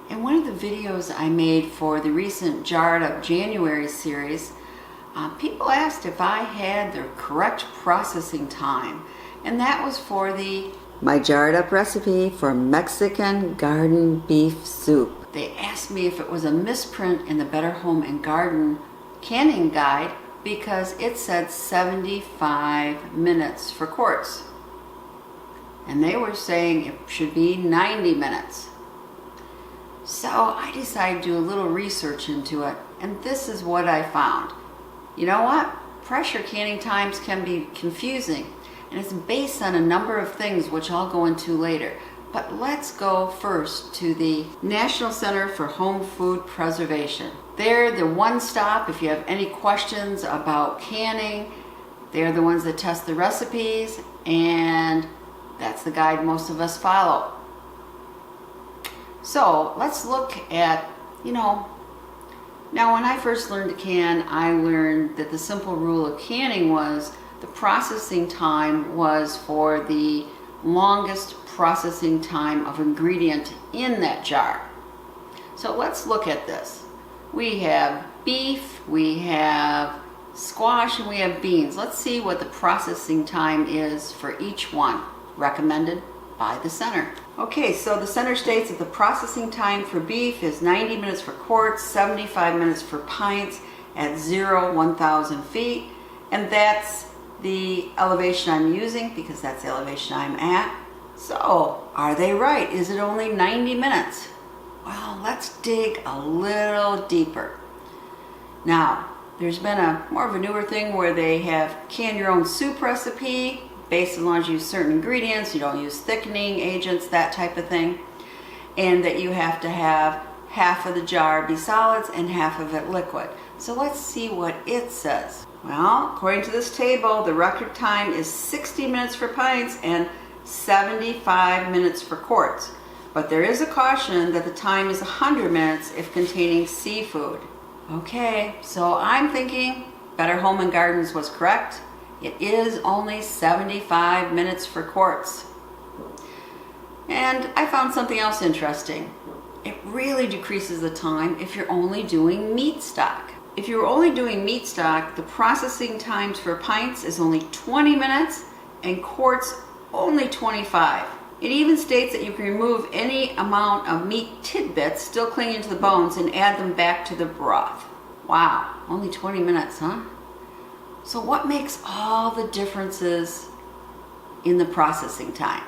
In one of the videos I made for the recent Jarred Up January series, people asked if I had the correct processing time, and that was for my jarred up recipe for Mexican garden beef soup. They asked me if it was a misprint in the Better Home and Garden canning guide because it said 75 minutes for quarts, and they were saying it should be 90 minutes. So I decided to do a little research into it, and this is what I found. You know what? Pressure canning times can be confusing, and it's based on a number of things which I'll go into later. But let's go first to the National Center for Home Food Preservation. They're the one stop if you have any questions about canning. They're the ones that test the recipes, and that's the guide most of us follow. So let's look at, now when I first learned to can, I learned that the simple rule of canning was the processing time was for the longest processing time of ingredient in that jar. So let's look at this. We have beef, we have squash, and we have beans. Let's see what the processing time is for each one, recommended by the center. Okay, so the center states that the processing time for beef is 90 minutes for quarts, 75 minutes for pints at 1,000 feet, and that's the elevation I'm using because that's the elevation I'm at. So, are they right? Is it only 90 minutes? Well, let's dig a little deeper. Now, there's been more of a newer thing where they have can your own soup recipe, based as long as you use certain ingredients, you don't use thickening agents, that type of thing, and that you have to have half of the jar be solids and half of it liquid. So let's see what it says. Well, according to this table, the record time is 60 minutes for pints and 75 minutes for quarts. But there is a caution that the time is 100 minutes if containing seafood. Okay, so I'm thinking Better Home and Gardens was correct. It is only 75 minutes for quarts. And I found something else interesting. It really decreases the time if you're only doing meat stock. If you're only doing meat stock, the processing times for pints is only 20 minutes and quarts only 25. It even states that you can remove any amount of meat tidbits still clinging to the bones and add them back to the broth. Wow, only 20 minutes, huh? So what makes all the differences in the processing time?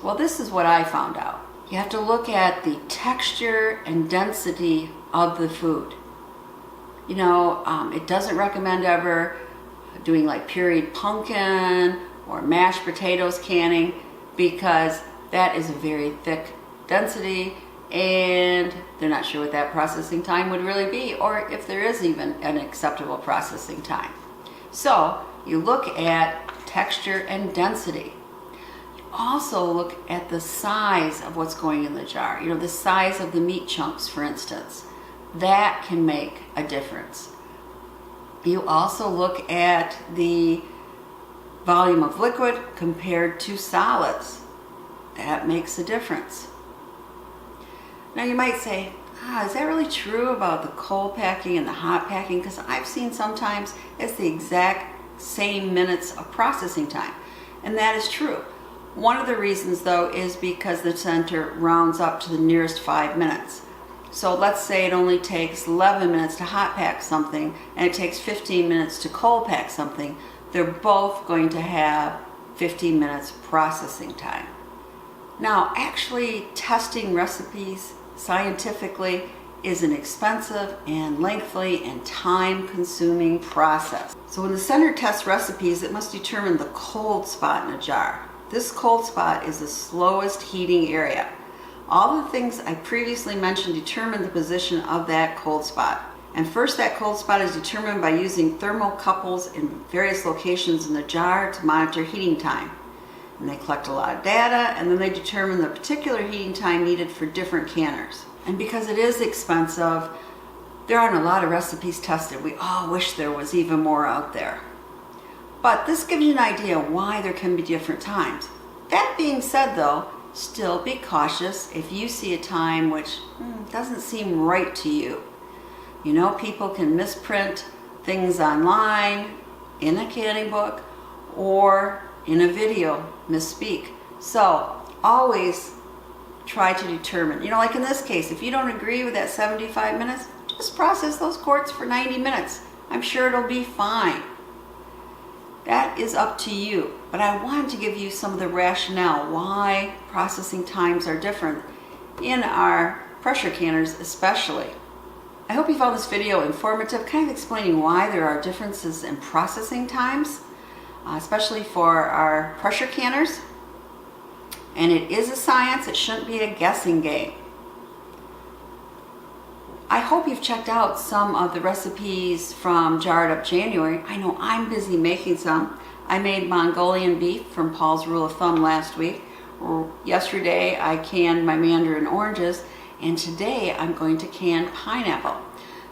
Well, this is what I found out. You have to look at the texture and density of the food. It doesn't recommend ever doing like pureed pumpkin or mashed potatoes canning because that is a very thick density and they're not sure what that processing time would really be, or if there is even an acceptable processing time. So you look at texture and density. You also look at the size of what's going in the jar. The size of the meat chunks, for instance. That can make a difference. You also look at the volume of liquid compared to solids. That makes a difference. Now you might say, is that really true about the cold packing and the hot packing? Because I've seen sometimes it's the exact same minutes of processing time. And that is true. One of the reasons though is because the center rounds up to the nearest 5 minutes. So let's say it only takes 11 minutes to hot pack something and it takes 15 minutes to cold pack something. They're both going to have 15 minutes processing time. Now, actually testing recipes scientifically is an expensive and lengthy and time-consuming process. So when the center tests recipes, it must determine the cold spot in a jar. This cold spot is the slowest heating area. All the things I previously mentioned determine the position of that cold spot. And first, that cold spot is determined by using thermocouples in various locations in the jar to monitor heating time. And they collect a lot of data, and then they determine the particular heating time needed for different canners. And because it is expensive, there aren't a lot of recipes tested. We all wish there was even more out there. But this gives you an idea why there can be different times. That being said though, still be cautious if you see a time which doesn't seem right to you. You know, people can misprint things online, in a canning book, or in a video, misspeak. So always try to determine, you know, like in this case, if you don't agree with that 75 minutes, just process those quartz for 90 minutes. I'm sure it'll be fine. That is up to you. But I wanted to give you some of the rationale why processing times are different in our pressure canners especially. I hope you found this video informative, kind of explaining why there are differences in processing times, especially for our pressure canners. And it is a science, it shouldn't be a guessing game. I hope you've checked out some of the recipes from Jarred Up January. I know I'm busy making some. I made Mongolian beef from Paul's Rule of Thumb last week. Yesterday I canned my mandarin oranges, and today I'm going to can pineapple.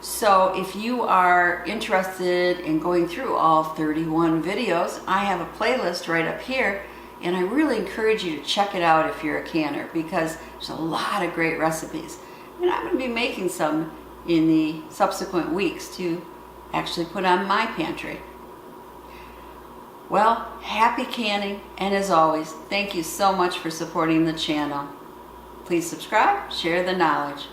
So if you are interested in going through all 31 videos, I have a playlist right up here, and I really encourage you to check it out if you're a canner, because there's a lot of great recipes. And I'm going to be making some in the subsequent weeks to actually put on my pantry. Well, happy canning, and as always, thank you so much for supporting the channel. Please subscribe, share the knowledge.